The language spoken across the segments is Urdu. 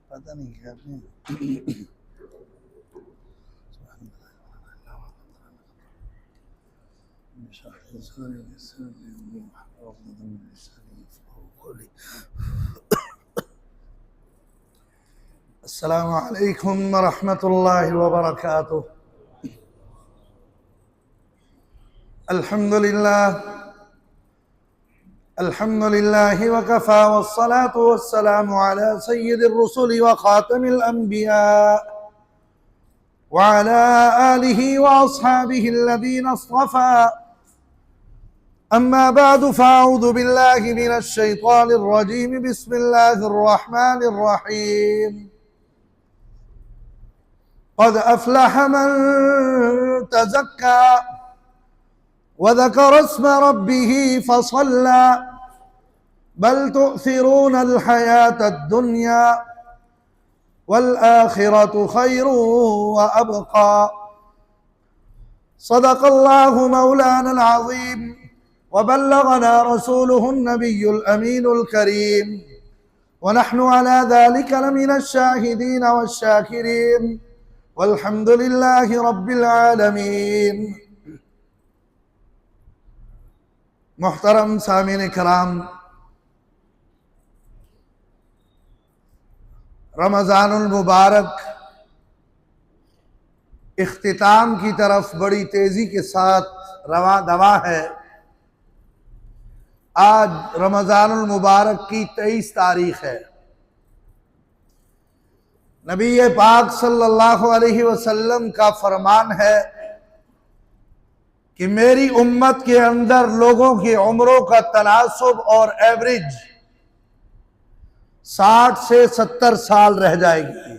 پتہ نہیں کیا السلام علیکم ورحمۃ اللہ وبرکاتہ. الحمد لله وكفى والصلاة والسلام على سيد الرسل وخاتم الأنبياء وعلى آله وأصحابه الذين اصطفى. أما بعد فأعوذ بالله من الشيطان الرجيم. بسم الله الرحمن الرحيم. قد أفلح من تزكى وذكر اسم ربه فصلى بل تؤثرون الحياة الدنيا والآخرة خير وأبقى. صدق الله مولانا العظيم وبلغنا رسوله النبي الأمين الكريم ونحن على ذلك لمن الشاهدين والشاكرين والحمد لله رب العالمين. محترم سامعین کرام، رمضان المبارک اختتام کی طرف بڑی تیزی کے ساتھ رواں دواں ہے. آج رمضان المبارک کی 23 تاریخ ہے. نبی پاک صلی اللہ علیہ وسلم کا فرمان ہے کہ میری امت کے اندر لوگوں کی عمروں کا تناسب اور ایوریج 60 سے 70 سال رہ جائے گی.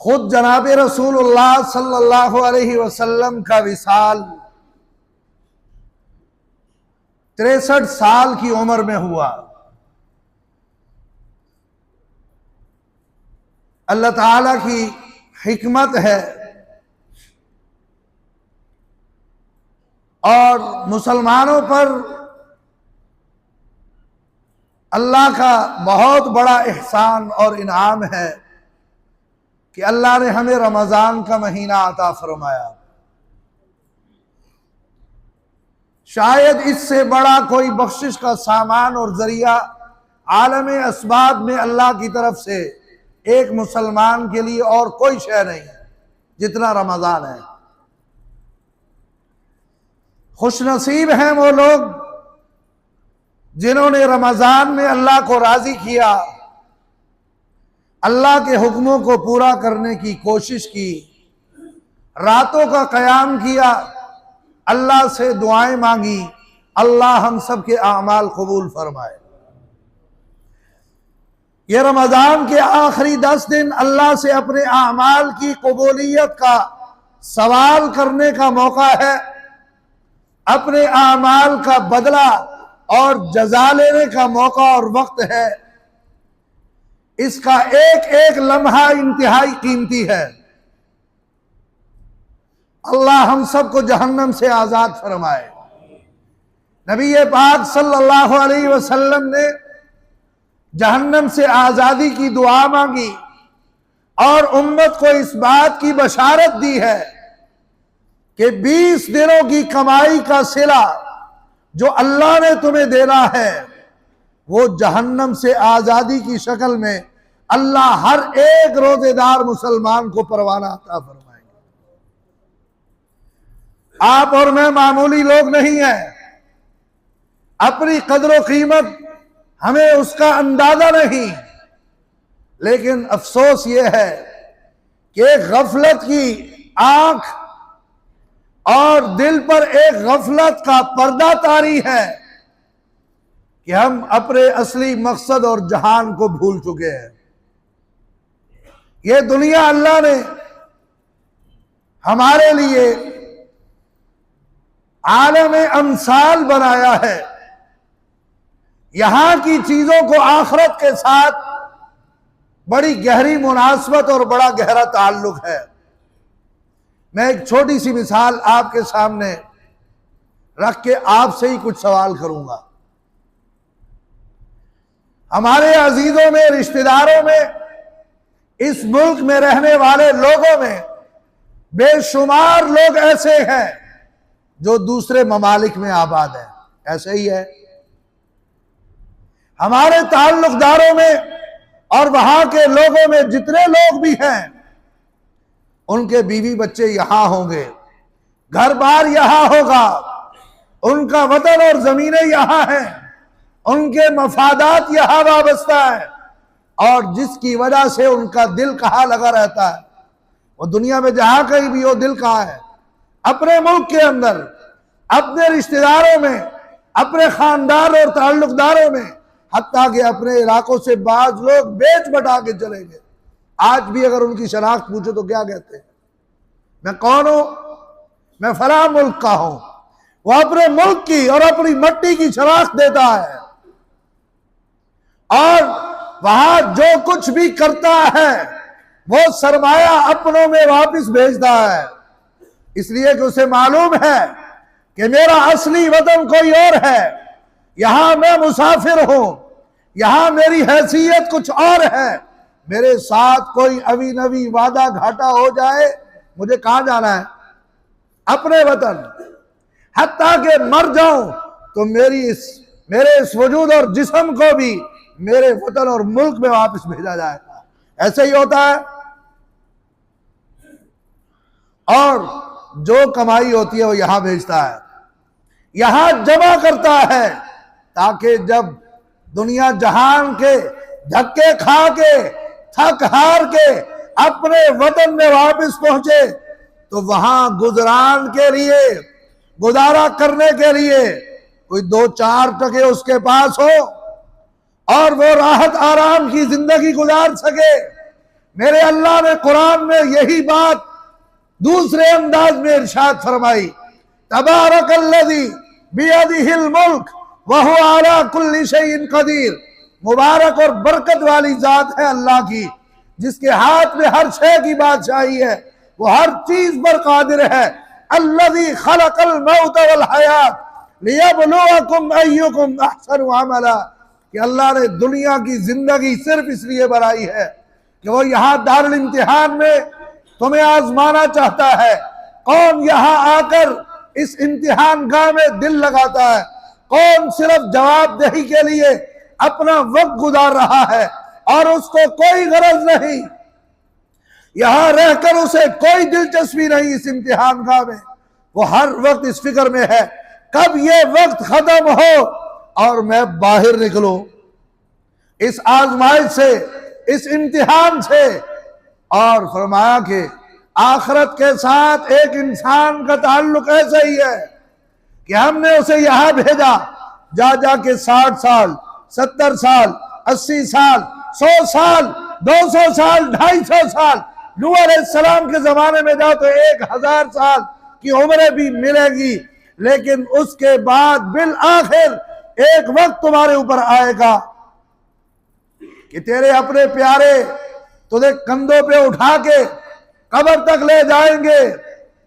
خود جناب رسول اللہ صلی اللہ علیہ وسلم کا وصال 63 سال کی عمر میں ہوا. اللہ تعالی کی حکمت ہے اور مسلمانوں پر اللہ کا بہت بڑا احسان اور انعام ہے کہ اللہ نے ہمیں رمضان کا مہینہ عطا فرمایا. شاید اس سے بڑا کوئی بخشش کا سامان اور ذریعہ عالم اسباب میں اللہ کی طرف سے ایک مسلمان کے لیے اور کوئی شے نہیں جتنا رمضان ہے. خوش نصیب ہیں وہ لوگ جنہوں نے رمضان میں اللہ کو راضی کیا، اللہ کے حکموں کو پورا کرنے کی کوشش کی، راتوں کا قیام کیا، اللہ سے دعائیں مانگی. اللہ ہم سب کے اعمال قبول فرمائے. یہ رمضان کے آخری 10 دن اللہ سے اپنے اعمال کی قبولیت کا سوال کرنے کا موقع ہے، اپنے اعمال کا بدلہ اور جزا لینے کا موقع اور وقت ہے. اس کا ایک ایک لمحہ انتہائی قیمتی ہے. اللہ ہم سب کو جہنم سے آزاد فرمائے. نبی پاک صلی اللہ علیہ وسلم نے جہنم سے آزادی کی دعا مانگی اور امت کو اس بات کی بشارت دی ہے کہ 20 دنوں کی کمائی کا صلہ جو اللہ نے تمہیں دینا ہے وہ جہنم سے آزادی کی شکل میں اللہ ہر ایک روزے دار مسلمان کو پروانہ عطا فرمائے گا. آپ اور میں معمولی لوگ نہیں ہیں. اپنی قدر و قیمت ہمیں اس کا اندازہ نہیں، لیکن افسوس یہ ہے کہ ایک غفلت کی آنکھ اور دل پر ایک غفلت کا پردہ طاری ہے کہ ہم اپنے اصلی مقصد اور جہان کو بھول چکے ہیں. یہ دنیا اللہ نے ہمارے لیے عالم امثال بنایا ہے. یہاں کی چیزوں کو آخرت کے ساتھ بڑی گہری مناسبت اور بڑا گہرا تعلق ہے. میں ایک چھوٹی سی مثال آپ کے سامنے رکھ کے آپ سے ہی کچھ سوال کروں گا۔ ہمارے عزیزوں میں، رشتہ داروں میں، اس ملک میں رہنے والے لوگوں میں بے شمار لوگ ایسے ہیں جو دوسرے ممالک میں آباد ہیں، ایسے ہی ہے۔ ہمارے تعلق داروں میں اور وہاں کے لوگوں میں جتنے لوگ بھی ہیں، ان کے بیوی بچے یہاں ہوں گے، گھر بار یہاں ہوگا، ان کا وطن اور زمینیں یہاں ہیں، ان کے مفادات یہاں وابستہ ہیں، اور جس کی وجہ سے ان کا دل کہاں لگا رہتا ہے، وہ دنیا میں جہاں کہیں بھی ہو، دل کہاں ہے؟ اپنے ملک کے اندر، اپنے رشتہ داروں میں، اپنے خاندان اور تعلق داروں میں، حتیٰ کہ اپنے علاقوں سے بعض لوگ بیچ بٹا کے چلیں گے۔ آج بھی اگر ان کی شناخت پوچھو تو کیا کہتے ہیں؟ میں کون ہوں؟ میں فلاں ملک کا ہوں۔ وہ اپنے ملک کی اور اپنی مٹی کی شناخت دیتا ہے، اور وہاں جو کچھ بھی کرتا ہے وہ سرمایہ اپنوں میں واپس بھیجتا ہے، اس لیے کہ اسے معلوم ہے کہ میرا اصلی وطن کوئی اور ہے، یہاں میں مسافر ہوں، یہاں میری حیثیت کچھ اور ہے، میرے ساتھ کوئی ابھی نبی وعدہ گھاٹا ہو جائے، مجھے کہاں جانا ہے؟ اپنے وطن۔ حتیٰ کہ مر جاؤں تو میرے اس وجود اور جسم کو بھی میرے وطن اور ملک میں واپس بھیجا جائے گا۔ ایسے ہی ہوتا ہے۔ اور جو کمائی ہوتی ہے وہ یہاں بھیجتا ہے، یہاں جمع کرتا ہے، تاکہ جب دنیا جہان کے دھکے کھا کے، تھک ہار کے اپنے وطن میں واپس پہنچے تو وہاں گزران کے لیے، گزارا کرنے کے لیے کوئی 2-4 ٹکے اس کے پاس ہو اور وہ راحت آرام کی زندگی گزار سکے۔ میرے اللہ نے قرآن میں یہی بات دوسرے انداز میں ارشاد فرمائی، تبارک الذی بیدہ الملک وہو علی کل شیء قدیر۔ مبارک اور برکت والی ذات ہے اللہ کی، جس کے ہاتھ میں ہر شے کی بادشاہی ہے، وہ ہر چیز پر قادر ہے۔ الذی خلق الموت والحیات لیبلوکم ایکم احسن عملا، کہ اللہ نے دنیا کی زندگی صرف اس لیے بنائی ہے کہ وہ یہاں دارالامتحان میں تمہیں آزمانا چاہتا ہے، کون یہاں آ کر اس امتحان گاہ میں دل لگاتا ہے، کون صرف جواب دہی کے لیے اپنا وقت گزار رہا ہے اور اس کو کوئی غرض نہیں، یہاں رہ کر اسے کوئی دلچسپی نہیں اس امتحان گاہ میں، وہ ہر وقت اس فکر میں ہے کب یہ وقت ختم ہو اور میں باہر نکلوں اس آزمائش سے، اس امتحان سے۔ اور فرمایا کہ آخرت کے ساتھ ایک انسان کا تعلق ایسا ہی ہے کہ ہم نے اسے یہاں بھیجا، جا کے 60 سال، 70 سال، 80 سال، 100 سال، 200 سال، 250 سال، نوح علیہ السلام کے زمانے میں جاؤ تو 1000 سال کی عمریں بھی ملے گی، لیکن اس کے بعد بالآخر ایک وقت تمہارے اوپر آئے گا کہ تیرے اپنے پیارے تجھے کندھوں پہ اٹھا کے قبر تک لے جائیں گے،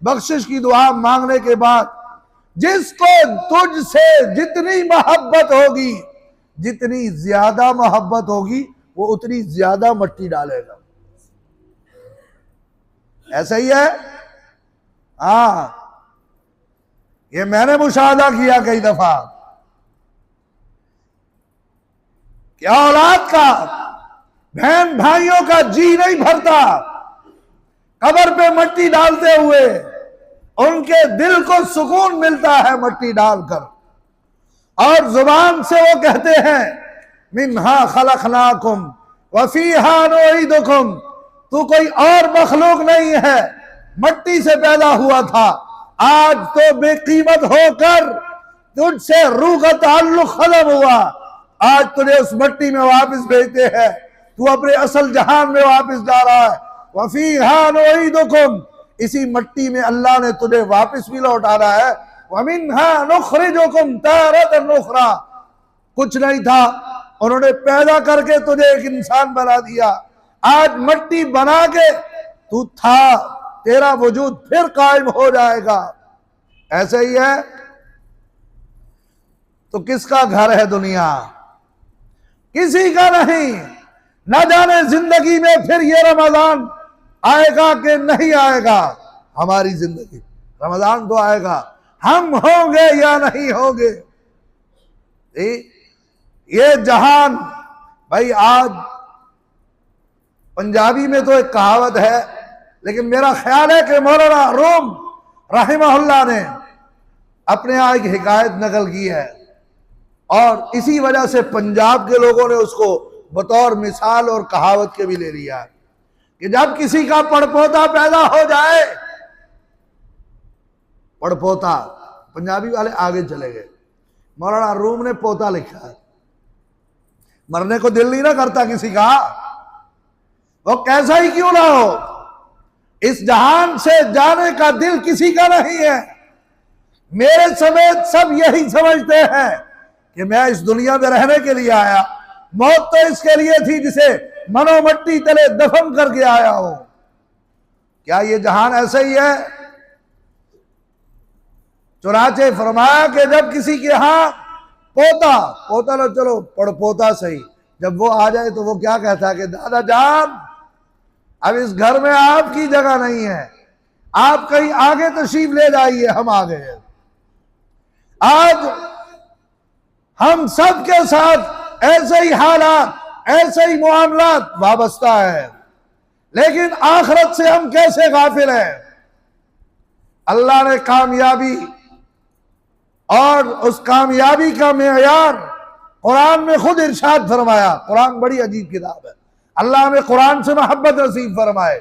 بخشش کی دعا مانگنے کے بعد۔ جس کو تجھ سے جتنی محبت ہوگی، جتنی زیادہ محبت ہوگی، وہ اتنی زیادہ مٹی ڈالے گا۔ ایسا ہی ہے، ہاں، یہ میں نے مشاہدہ کیا کئی دفعہ کہ اولاد کا، بہن بھائیوں کا جی نہیں بھرتا قبر پہ مٹی ڈالتے ہوئے، ان کے دل کو سکون ملتا ہے مٹی ڈال کر، اور زبان سے وہ کہتے ہیں منہا خلقناکم وفیہا نعیدکم، تو کوئی اور مخلوق نہیں ہے، مٹی سے پیدا ہوا تھا، آج تو بے قیمت ہو کر تجھ سے روح کا تعلق ختم ہوا، آج تجھے اس مٹی میں واپس بھیجتے ہیں، تو اپنے اصل جہان میں واپس جا رہا ہے۔ وَفِيهَا نُعِيدُكُمْ، اسی مٹی میں اللہ نے تجھے واپس بھی لوٹانا ہے۔ وَمِنْهَا نُخْرِجُكُمْ تَارَةً أُخْرَىٰ، کچھ نہیں تھا، انہوں نے پیدا کر کے تجھے ایک انسان بنا دیا، آج مٹی بنا کے تو تھا، تیرا وجود پھر قائم ہو جائے گا۔ ایسے ہی ہے، تو کس کا گھر ہے دنیا؟ کسی کا نہیں۔ نہ جانے زندگی میں پھر یہ رمضان آئے گا کہ نہیں آئے گا۔ ہماری زندگی رمضان تو آئے گا، ہم ہوں گے یا نہیں ہوں گے۔ یہ جہان بھائی، آج پنجابی میں تو ایک کہاوت ہے، لیکن میرا خیال ہے کہ مولانا روم رحمہ اللہ نے اپنے یہاں ایک حکایت نقل کی ہے، اور اسی وجہ سے پنجاب کے لوگوں نے اس کو بطور مثال اور کہاوت کے بھی لے لیا ہے کہ جب کسی کا پڑپوتا پیدا ہو جائے، پڑپوتا، پنجابی والے آگے چلے گئے، مولانا روم نے پوتا لکھا ہے۔ مرنے کو دل نہیں نہ کرتا کسی کا، وہ کیسا ہی کیوں نہ ہو، اس جہان سے جانے کا دل کسی کا نہیں ہے۔ میرے سمیت سب یہی سمجھتے ہیں کہ میں اس دنیا میں رہنے کے لیے آیا، موت تو اس کے لیے تھی جسے منو مٹی تلے دفن کر کے آیا ہوں۔ کیا یہ جہان ایسا ہی ہے؟ چنانچہ فرمایا کہ جب کسی کے ہاں پوتا نہ چلو پڑپوتا صحیح، جب وہ آ جائے تو وہ کیا کہتا ہے کہ دادا جان اب اس گھر میں آپ کی جگہ نہیں ہے، آپ کہیں آگے تشریف لے جائیے، ہم آگے ہیں۔ آج ہم سب کے ساتھ ایسے ہی حالات، ایسے ہی معاملات وابستہ ہے، لیکن آخرت سے ہم کیسے غافل ہیں؟ اللہ نے کامیابی اور اس کامیابی کا معیار قرآن میں خود ارشاد فرمایا۔ قرآن بڑی عجیب کتاب ہے، اللہ نے قرآن سے محبت نصیب فرمائے،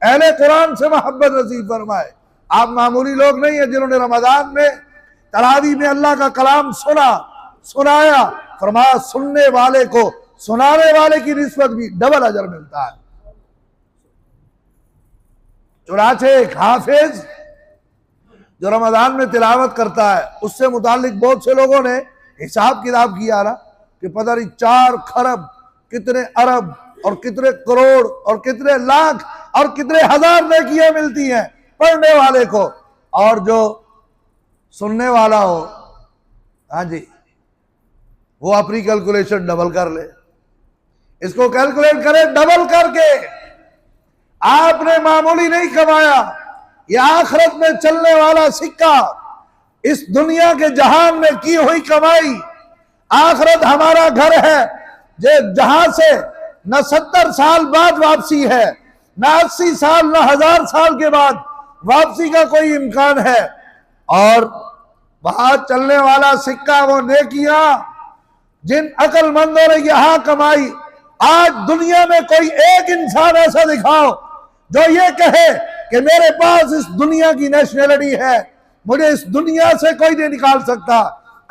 اہل قرآن سے محبت نصیب فرمائے۔ آپ معمولی لوگ نہیں ہیں جنہوں نے رمضان میں تراویح میں اللہ کا کلام سنایا، فرمایا سننے والے کو سنانے والے کی نسبت بھی ڈبل اجر ملتا ہے۔ چنانچہ ایک حافظ جو رمضان میں تلاوت کرتا ہے، اس سے متعلق بہت سے لوگوں نے حساب کتاب کیا نا کہ پتہ نہیں 4 خرب کتنے ارب اور کتنے کروڑ اور کتنے لاکھ اور کتنے ہزار نیکیاں ملتی ہیں پڑھنے والے کو، اور جو سننے والا ہو ہاں جی وہ اپنی کیلکولیشن ڈبل کر لے، اس کو کیلکولیٹ کرے ڈبل کر کے۔ آپ نے معمولی نہیں کمایا، یہ آخرت میں چلنے والا سکہ، اس دنیا کے جہان میں کی ہوئی کمائی۔ آخرت ہمارا گھر ہے جہاں سے نہ 70 سال بعد واپسی ہے، نہ 80 سال، نہ 1000 سال کے بعد واپسی کا کوئی امکان ہے، اور وہاں چلنے والا سکہ وہ نیکیاں جن عقل مندوں نے یہاں کمائی۔ آج دنیا میں کوئی ایک انسان ایسا دکھاؤ جو یہ کہے کہ میرے پاس اس دنیا کی نیشنلٹی ہے، مجھے اس دنیا سے کوئی نہیں نکال سکتا۔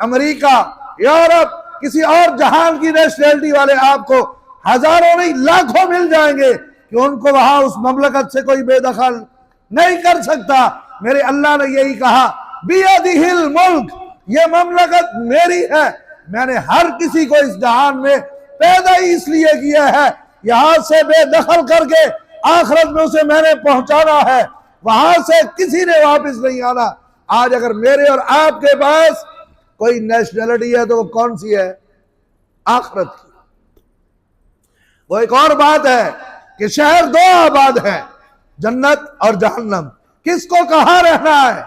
امریکہ، یورپ، کسی اور جہان کی نیشنلٹی والے آپ کو ہزاروں نہیں لاکھوں مل جائیں گے کہ ان کو وہاں اس مملکت سے کوئی بے دخل نہیں کر سکتا۔ میرے اللہ نے یہی کہا بِیَدِهِ الْمُلْک، یہ مملکت میری ہے، میں نے ہر کسی کو اس جہان میں پیدا ہی اس لیے کیا ہے، یہاں سے بے دخل کر کے آخرت میں اسے میں نے پہنچانا ہے، وہاں سے کسی نے واپس نہیں آنا۔ آج اگر میرے اور آپ کے پاس کوئی نیشنلٹی ہے تو وہ کون سی ہے؟ آخرت کی۔ وہ ایک اور بات ہے کہ شہر 2 آباد ہے، جنت اور جہنم، کس کو کہاں رہنا ہے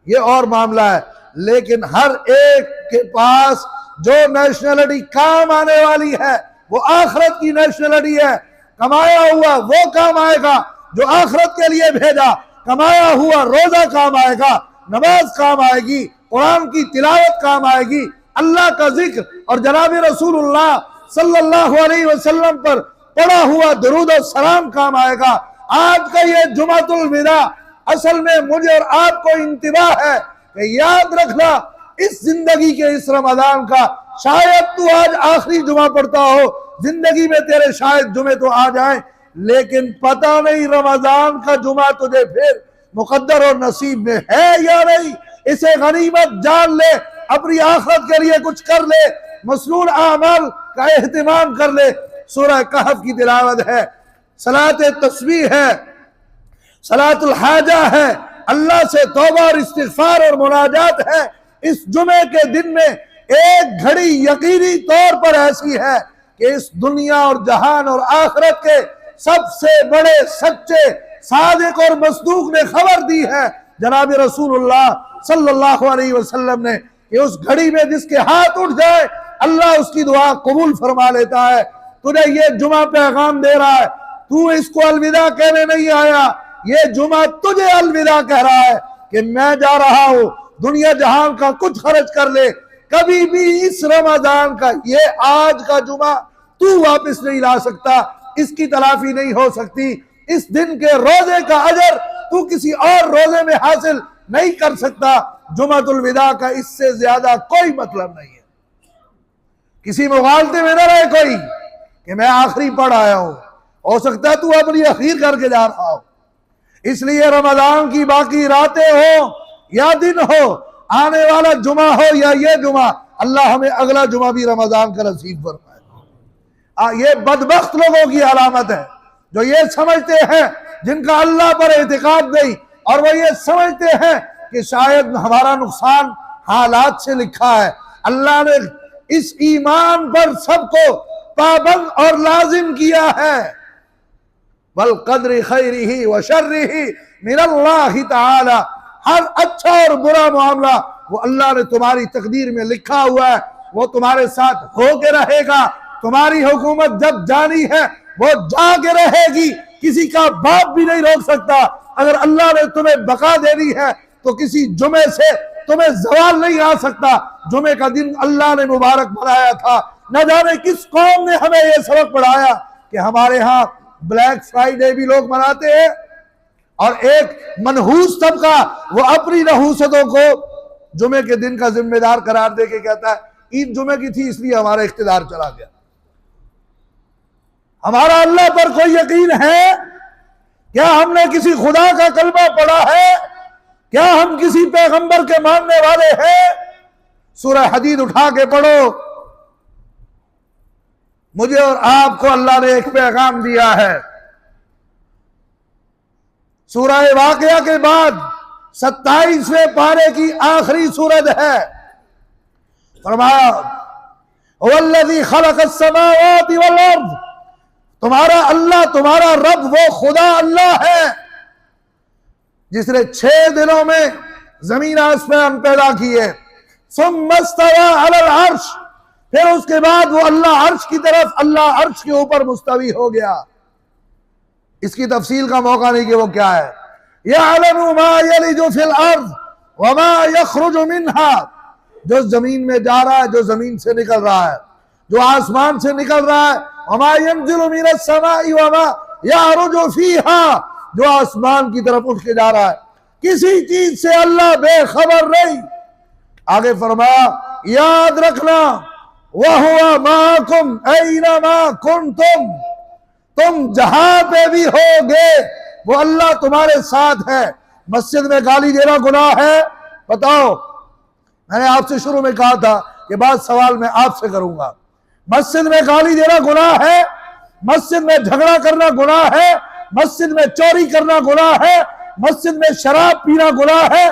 یہ اور معاملہ ہے، لیکن ہر ایک کے پاس جو نیشنلٹی کام آنے والی ہے وہ آخرت کی نیشنلٹی ہے۔ کمایا ہوا وہ کام آئے گا جو آخرت کے لیے بھیجا، کمایا ہوا روزہ کام آئے گا، نماز کام آئے گی، قرآن کی تلاوت کام آئے گی، اللہ کا ذکر اور جناب رسول اللہ صلی اللہ علیہ وسلم پر پڑھا ہوا درود و سلام کام آئے گا۔ آج کا یہ جمعۃ الوداع اصل میں مجھے اور آپ کو انتباہ ہے کہ یاد رکھنا اس زندگی کے اس رمضان کا، شاید تو آج آخری جمعہ پڑھتا ہو، زندگی میں تیرے شاید جمعے تو آ جائیں، لیکن پتہ نہیں رمضان کا جمعہ تجھے پھر مقدر اور نصیب میں ہے یا نہیں۔ اسے غنیمت جان لے، اپنی آخرت کے لیے کچھ کر لے، مسنون اعمال کا اہتمام کر لے۔ سورہ کہف کی تلاوت ہے، صلاۃ تسبیح ہے، صلاۃ الحاجہ ہے، اللہ سے توبہ اور استغفار اور مناجات ہے۔ اس جمعے کے دن میں ایک گھڑی یقینی طور پر ایسی ہے کہ اس دنیا اور جہان اور آخرت کے سب سے بڑے سچے صادق اور مصدوق نے خبر دی ہے جناب رسول اللہ صلی اللہ علیہ وسلم نے کہ اس گھڑی میں جس کے ہاتھ اٹھ جائے اللہ اس کی دعا قبول فرما لیتا ہے۔ تجھے یہ جمعہ پیغام دے رہا ہے، تو اس کو الوداع کہنے نہیں آیا، یہ جمعہ تجھے الوداع کہہ رہا ہے کہ میں جا رہا ہوں، دنیا جہان کا کچھ خرچ کر لے، کبھی بھی اس رمضان کا یہ آج کا جمعہ تو واپس نہیں لا سکتا، اس کی تلافی نہیں ہو سکتی، اس دن کے روزے کا اجر تو کسی اور روزے میں حاصل نہیں کر سکتا۔ جمعۃ الوداع کا اس سے زیادہ کوئی مطلب نہیں ہے۔ کسی مغالطے میں نہ رہے کوئی کہ میں آخری پڑھ آیا ہوں، ہو سکتا ہے تو اپنی اخیر کر کے جا رہا ہو۔ اس لیے رمضان کی باقی راتیں ہو یا دن ہو، آنے والا جمعہ ہو یا یہ جمعہ، اللہ ہمیں اگلا جمعہ بھی رمضان کا نصیب فرمائے۔ یہ بدبخت لوگوں کی علامت ہے جو یہ سمجھتے ہیں، جن کا اللہ پر اعتقاد نہیں، اور وہ یہ سمجھتے ہیں کہ شاید ہمارا نقصان حالات سے لکھا ہے۔ اللہ نے اس ایمان پر سب کو پابند اور لازم کیا ہے۔ وَالْقَدْرِ خَيْرِهِ وَشَرِّهِ مِنَ اللَّهِ تَعَالَى، ہر اچھا اور برا معاملہ وہ اللہ نے تمہاری تقدیر میں لکھا ہوا ہے، وہ تمہارے ساتھ ہو کے رہے گا۔ تمہاری حکومت جب جانی ہے وہ جا کے رہے گی، کسی کا باپ بھی نہیں روک سکتا۔ اگر اللہ نے تمہیں بقا دینی ہے تو کسی جمعے سے تمہیں زوال نہیں آ سکتا۔ جمعے کا دن اللہ نے مبارک بنایا تھا، نہ جانے کس قوم نے ہمیں یہ سبق پڑھایا کہ ہمارے ہاں بلیک فرائیڈے بھی لوگ مناتے ہیں، اور ایک منحوس طبقہ وہ اپنی نحوستوں کو جمعے کے دن کا ذمہ دار قرار دے کے کہتا ہے عید جمعے کی تھی اس لیے ہمارا اقتدار چلا گیا۔ ہمارا اللہ پر کوئی یقین ہے؟ کیا ہم نے کسی خدا کا کلمہ پڑھا ہے؟ کیا ہم کسی پیغمبر کے ماننے والے ہیں؟ سورہ حدید اٹھا کے پڑھو۔ مجھے اور آپ کو اللہ نے ایک پیغام دیا ہے۔ سورہ واقعہ کے بعد 27ویں پارے کی آخری سورت ہے۔ فرمایا هو الذی خلق السماوات والارض، تمہارا اللہ، تمہارا رب وہ خدا اللہ ہے جس نے 6 دنوں میں زمین آسمان پیدا کیے۔ ثم استوى علی العرش، پھر اس کے بعد وہ اللہ عرش کی طرف، اللہ عرش کے اوپر مستوی ہو گیا۔ اس کی تفصیل کا موقع نہیں کہ وہ کیا ہے۔ یعلم ما یلج فی الارض وما یخرج منها، جو زمین میں جا رہا ہے، جو زمین سے نکل رہا ہے، جو آسمان سے نکل رہا ہے، وما ينزل من السماء وما يعرج فيها، جو آسمان کی طرف اٹھ کے جا رہا ہے، کسی چیز سے اللہ بے خبر نہیں۔ آگے فرمایا یاد رکھنا وَهُوَ مَعَكُمْ أَيْنَمَا كُنْتُمْ، تم جہاں پہ بھی ہوگے وہ اللہ تمہارے ساتھ ہے۔ مسجد میں گالی دینا گناہ ہے؟ بتاؤ۔ میں نے آپ سے شروع میں کہا تھا کہ بعض سوال میں آپ سے کروں گا۔ مسجد میں گالی دینا گناہ ہے؟ مسجد میں جھگڑا کرنا گناہ ہے؟ مسجد میں چوری کرنا گناہ ہے؟ مسجد میں شراب پینا گناہ ہے؟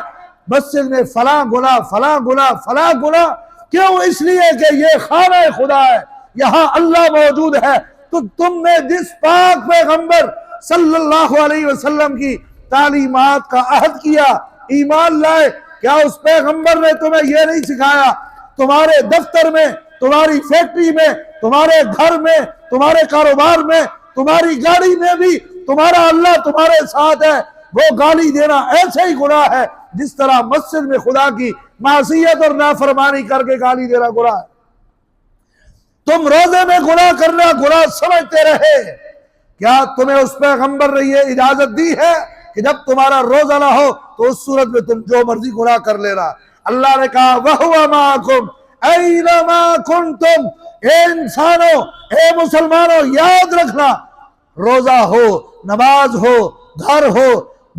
مسجد میں فلاں گناہ فلاں گناہ فلاں گناہ کیوں؟ اس لیے کہ یہ خانہ خدا ہے، یہاں اللہ موجود ہے۔ تو تم نے جس پاک پیغمبر صلی اللہ علیہ وسلم کی تعلیمات کا عہد کیا، ایمان لائے، کیا اس پیغمبر نے تمہیں یہ نہیں سکھایا تمہارے دفتر میں، تمہاری فیکٹری میں، تمہارے گھر میں، تمہارے کاروبار میں، تمہاری گاڑی میں بھی تمہارا اللہ تمہارے ساتھ ہے؟ وہ گالی دینا ایسے ہی گناہ ہے جس طرح مسجد میں خدا کی معصیت اور نافرمانی کر کے گالی دینا گناہ ہے۔ تم روزے میں گناہ کرنا گناہ سمجھتے رہے، کیا تمہیں اس پیغمبر نے یہ اجازت دی ہے کہ جب تمہارا روزہ نہ ہو تو اس صورت میں تم جو مرضی گناہ کر لینا؟ اللہ نے کہا وَهُوَ مَعَكُمْ أَيْنَمَا كُنْتُمْ، اے انسانوں، اے مسلمانوں، یاد رکھنا، روزہ ہو، نماز ہو، گھر ہو،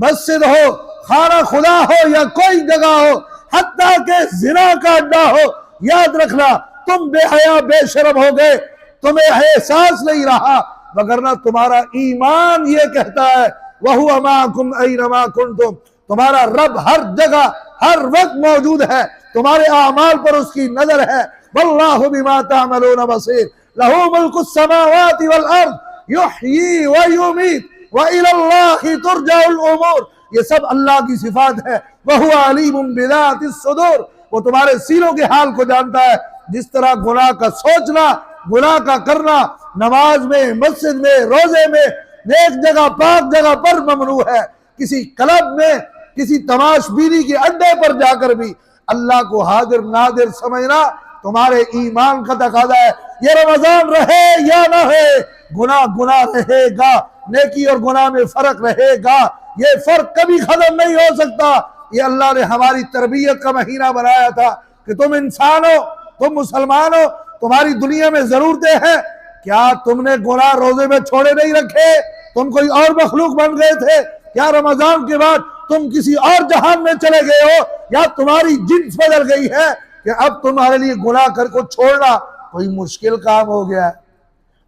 مسجد ہو، خانہ خدا ہو یا کوئی جگہ ہو، حتیٰ کہ زنا کا اڈا ہو، یاد رکھنا تم بے حیا بے شرم ہو گئے، تمہیں احساس نہیں رہا، وگرنہ تمہارا ایمان یہ کہتا ہے وَهُوَ مَعَكُمْ أَيْنَمَا كُنْتُمْ، تمہارا رب ہر جگہ ہر وقت موجود ہے، تمہارے اعمال پر اس کی نظر ہے۔ واللہ بما تعملون بصیر، لہ ملک السماوات والارض یحیی ویمیت وإلی اللہ ترجع الامور، یہ سب اللہ کی صفات ہے۔ وہو علیم بذات الصدور، وہ تمہارے سینوں کے حال کو جانتا ہے۔ جس طرح گناہ کا سوچنا، گناہ کا کرنا نماز میں، مسجد میں، روزے میں، نیک جگہ پاک جگہ پر ممنوع ہے، کسی کلب میں، کسی تماش بینی کے اڈے پر جا کر بھی اللہ کو حاضر ناظر سمجھنا تمہارے ایمان کا تقاضا ہے۔ یہ رمضان رہے یا نہ رہے، گناہ گناہ رہے گا، نیکی اور گناہ میں فرق رہے گا، یہ فرق کبھی ختم نہیں ہو سکتا۔ یہ اللہ نے ہماری تربیت کا مہینہ بنایا تھا کہ تم انسان ہو، تم مسلمان ہو، تمہاری دنیا میں ضرورتیں ہیں۔ کیا تم نے گناہ روزے میں چھوڑے نہیں رکھے؟ تم کوئی اور مخلوق بن گئے تھے؟ کیا رمضان کے بعد تم کسی اور جہان میں چلے گئے ہو؟ یا تمہاری جنس بدل گئی ہے کہ اب تمہارے لیے گناہ کر کو چھوڑنا کوئی مشکل کام ہو گیا ہے؟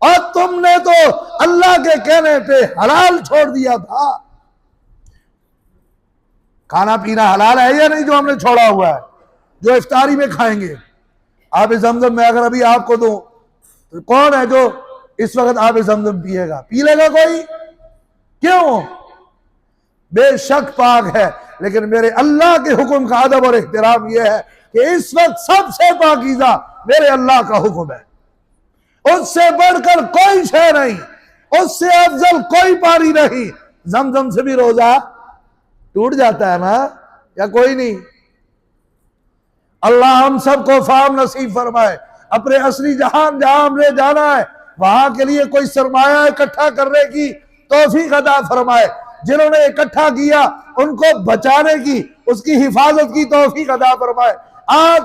اور تم نے تو اللہ کے کہنے پہ حلال چھوڑ دیا تھا۔ کھانا پینا حلال ہے یا نہیں جو ہم نے چھوڑا ہوا ہے، جو افطاری میں کھائیں گے؟ آب زمزم میں اگر ابھی آپ کو دوں تو کون ہے جو اس وقت آب زمزم پیے گا؟ پی لے گا کوئی؟ کیوں؟ بے شک پاک ہے، لیکن میرے اللہ کے حکم کا ادب اور احترام یہ ہے کہ اس وقت سب سے پاکیزہ میرے اللہ کا حکم ہے، اس سے بڑھ کر کوئی شے نہیں، اس سے افضل کوئی پانی نہیں۔ زمزم سے بھی روزہ ٹوٹ جاتا ہے نا، یا کوئی نہیں؟ اللہ ہم سب کو فہم نصیب فرمائے، اپنے اصلی جہان جہاں ہم نے جانا ہے وہاں کے لیے کوئی سرمایہ اکٹھا کرنے کی توفیق عطا فرمائے، جنہوں نے اکٹھا کیا ان کو بچانے کی، اس کی حفاظت کی توفیق عطا فرمائے۔ آج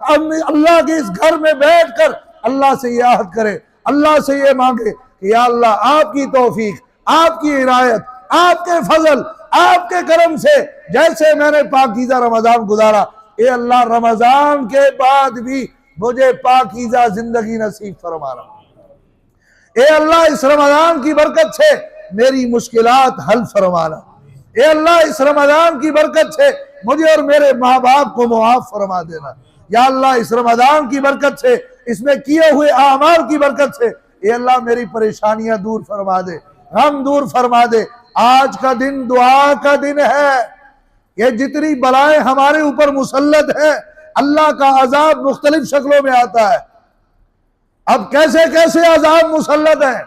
ہم اللہ کے اس گھر میں بیٹھ کر اللہ سے یہ عہد کرے، اللہ سے یہ مانگے کہ یا اللہ آپ کی توفیق، آپ کی عنایت، آپ کے فضل، آپ کے کرم سے جیسے میں نے پاکیزہ رمضان گزارا، اے اللہ رمضان کے بعد بھی مجھے پاکیزہ زندگی نصیب فرمانا۔ اے اللہ اس رمضان کی برکت سے میری مشکلات حل فرمانا۔ اے اللہ اس رمضان کی برکت سے مجھے اور میرے ماں باپ کو معاف فرما دینا۔ یا اللہ اس رمضان کی برکت سے، اس میں کیے ہوئے اعمال کی برکت سے اے اللہ میری پریشانیاں دور فرما دے، غم دور فرما دے۔ آج کا دن دعا کا دن ہے۔ یہ جتنی بلائیں ہمارے اوپر مسلط ہے، اللہ کا عذاب مختلف شکلوں میں آتا ہے۔ اب کیسے کیسے عذاب مسلط ہے؟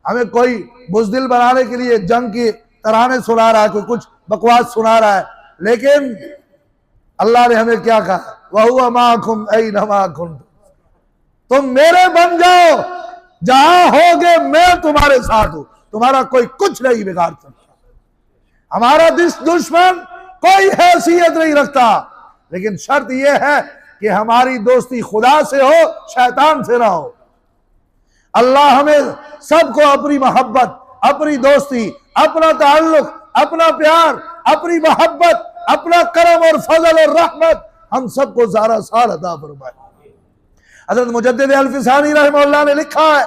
ہمیں کوئی بزدل بنانے کے لیے جنگ کی ترانے سنا رہا ہے، کوئی کچھ بکواس سنا رہا ہے، لیکن اللہ نے ہمیں کیا کہا؟ وَهُوَ مَعَكُمْ أَيْنَمَا كُنتُمْ، تم میرے بن جاؤ، جہاں ہوگے میں تمہارے ساتھ ہوں، تمہارا کوئی کچھ نہیں بگاڑ سکتا۔ ہمارا دشمن کوئی حیثیت نہیں رکھتا، لیکن شرط یہ ہے کہ ہماری دوستی خدا سے ہو، شیطان سے نہ ہو۔ اللہ ہمیں سب کو اپنی محبت، اپنی دوستی، اپنا تعلق، اپنا پیار، اپنی محبت، اپنا کرم اور فضل اور رحمت ہم سب کو زارہ سال عطا فرمائے۔ حضرت مجدد الفسانی رحمہ اللہ نے لکھا ہے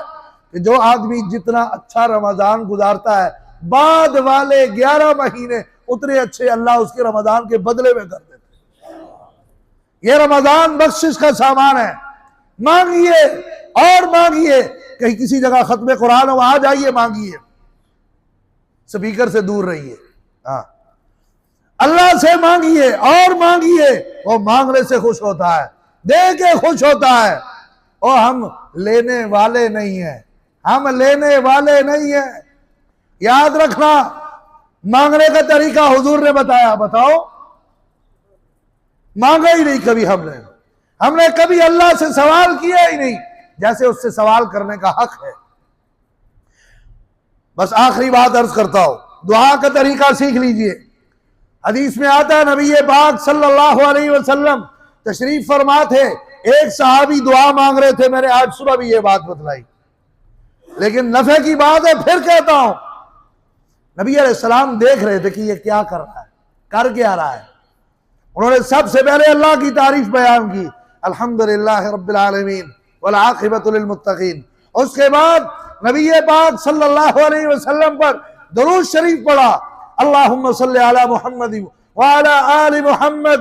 کہ جو آدمی جتنا اچھا رمضان گزارتا ہے، بعد والے 11 مہینے اتنے اچھے اللہ اس کے رمضان کے بدلے میں کر دیتے۔ یہ رمضان بخشش کا سامان ہے، مانگیے اور مانگیے۔ کہیں کسی جگہ ختم قرآن ہو، آ جائیے مانگیے، سپیکر سے دور رہیے، ہاں اللہ سے مانگیے اور مانگیے، وہ مانگنے سے خوش ہوتا ہے، دے کے خوش ہوتا ہے۔ اور ہم لینے والے نہیں ہیں، ہم لینے والے نہیں ہیں۔ یاد رکھنا، مانگنے کا طریقہ حضور نے بتایا، بتاؤ، مانگا ہی نہیں کبھی ہم نے کبھی اللہ سے سوال کیا ہی نہیں جیسے اس سے سوال کرنے کا حق ہے۔ بس آخری بات عرض کرتا ہوں، دعا کا طریقہ سیکھ لیجئے۔ حدیث میں آتا ہے نبی پاک صلی اللہ علیہ وسلم تشریف فرما تھے، ایک صحابی دعا مانگ رہے تھے، میں نے آج صبح بھی یہ بات بتلائی، لیکن نفع کی بات ہے پھر کہتا ہوں۔ نبی علیہ السلام دیکھ رہے تھے کہ یہ کیا کر رہا ہے، کر کیا رہا ہے۔ انہوں نے سب سے پہلے اللہ کی تعریف بیان کی، الحمدللہ رب العالمین والعاقبۃ للمتقین۔ اس کے بعد نبی پاک صلی اللہ علیہ وسلم پر درود شریف پڑھا، اللہم صلی علی محمد وعلی آل محمد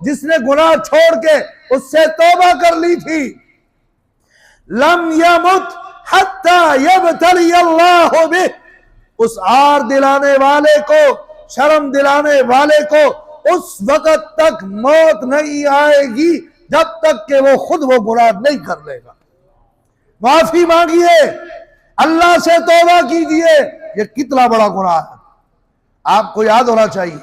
جس نے گناہ چھوڑ کے اس سے توبہ کر لی تھی، لم یمت حتی یبتلی اللہ بہ، اس عار دلانے والے کو، شرم دلانے والے کو اس وقت تک موت نہیں آئے گی جب تک کہ وہ خود وہ گناہ نہیں کر لے گا۔ معافی مانگیے، اللہ سے توبہ کیجیے، یہ کتنا بڑا گناہ ہے، آپ کو یاد ہونا چاہیے۔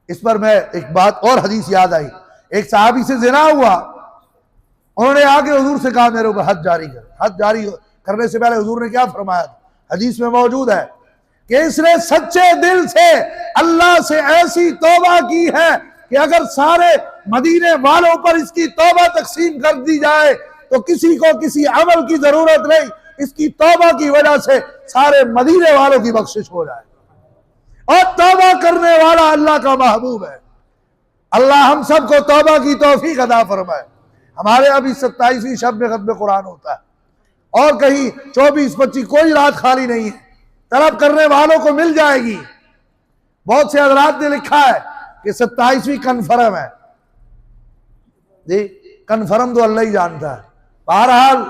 اس پر میں ایک بات اور حدیث یاد آئی، ایک صحابی سے زنا ہوا، انہوں نے آ کے حضور سے کہا میرے اوپر حد جاری کر۔ حد جاری کرنے سے پہلے حضور نے کیا فرمایا؟ حدیث میں موجود ہے کہ اس نے سچے دل سے اللہ سے ایسی توبہ کی ہے کہ اگر سارے مدینے والوں پر اس کی توبہ تقسیم کر دی جائے تو کسی کو کسی عمل کی ضرورت نہیں، اس کی توبہ کی وجہ سے سارے مدینے والوں کی بخشش ہو جائے۔ اور توبہ کرنے والا اللہ کا محبوب ہے۔ اللہ ہم سب کو توبہ کی توفیق عطا فرمائے۔ ہمارے ابھی 27ویں شب میں ختم قرآن ہوتا ہے، اور کہیں 24-25 کوئی رات خالی نہیں ہے، طلب کرنے والوں کو مل جائے گی۔ بہت سے حضرات نے لکھا ہے کہ 27ویں کنفرم ہے، جی کنفرم تو اللہ ہی جانتا ہے۔ بہرحال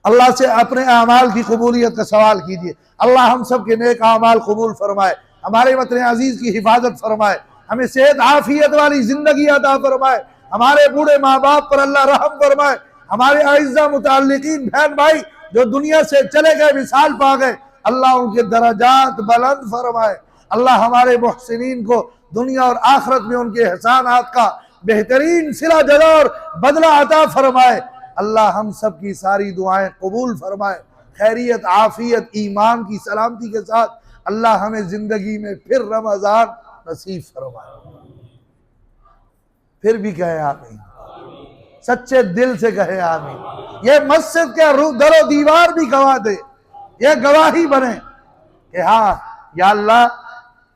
اللہ سے اپنے اعمال کی قبولیت کا سوال کیجئے، اللہ ہم سب کے نیک اعمال قبول فرمائے، ہمارے وطن عزیز کی حفاظت فرمائے، ہمیں صحت عافیت والی زندگی عطا فرمائے، ہمارے بوڑھے ماں باپ پر اللہ رحم فرمائے، ہمارے اعزہ متعلقین بہن بھائی جو دنیا سے چلے گئے وصال پا گئے، اللہ ان کے درجات بلند فرمائے، اللہ ہمارے محسنین کو دنیا اور آخرت میں ان کے احسانات کا بہترین صلہ جزا اور بدلہ عطا فرمائے، اللہ ہم سب کی ساری دعائیں قبول فرمائے، خیریت عافیت ایمان کی سلامتی کے ساتھ اللہ ہمیں زندگی میں پھر رمضان نصیب فرمائے۔ پھر بھی کہے آمین، سچے دل سے کہے آمین۔ یہ مسجد کے در و دیوار بھی گواہ دے، یہ گواہی بنے کہ ہاں یا اللہ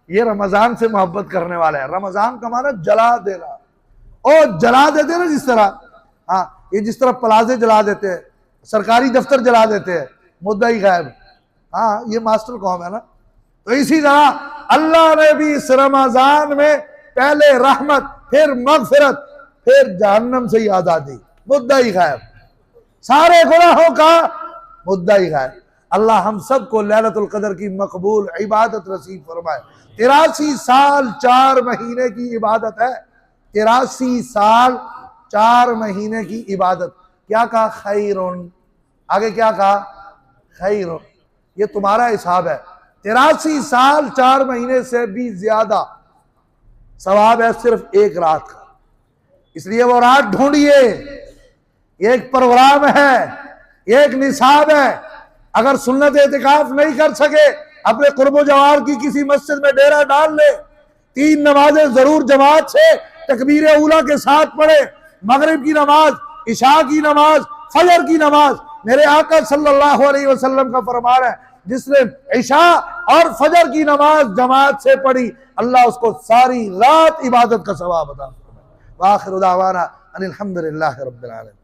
یہ رمضان سے محبت کرنے والا ہے۔ رمضان کا معنی جلا دینا، اور جلا دیتے نا جس طرح، ہاں یہ جس طرح پلازے جلا دیتے ہیں، سرکاری دفتر جلا دیتے ہیں، مدعی غائب، ہاں یہ ماسٹر قوم ہے نا۔ تو اسی طرح اللہ نے بھی اس رمضان میں پہلے رحمت، پھر مغفرت، پھر جہنم سے ہی آزادی، مدعی غائب، سارے گناہوں کا مدعی غائب۔ اللہ ہم سب کو لیلۃ القدر کی مقبول عبادت نصیب فرمائے۔ 83 سال 4 مہینے کی عبادت ہے، 83 سال 4 مہینے کی عبادت۔ کیا کہا؟ خیرن، آگے کیا کہا؟ خیرن، یہ تمہارا حساب ہے۔ 83 سال 4 مہینے سے بھی زیادہ ثواب ہے صرف ایک رات کا، اس لیے وہ رات ڈھونڈیے۔ یہ ایک پروگرام ہے، یہ ایک نصاب ہے۔ اگر سنت اعتکاف نہیں کر سکے، اپنے قرب و جوار کی کسی مسجد میں ڈیرا ڈال لے، 3 نمازیں ضرور جماعت سے تکبیر اولیٰ کے ساتھ پڑھے، مغرب کی نماز، عشاء کی نماز، فجر کی نماز۔ میرے آقا صلی اللہ علیہ وسلم کا فرمان ہے، جس نے عشاء اور فجر کی نماز جماعت سے پڑھی، اللہ اس کو ساری رات عبادت کا ثواب عطا فرمائے۔ وآخر دعوانا ان الحمدللہ رب العالمین۔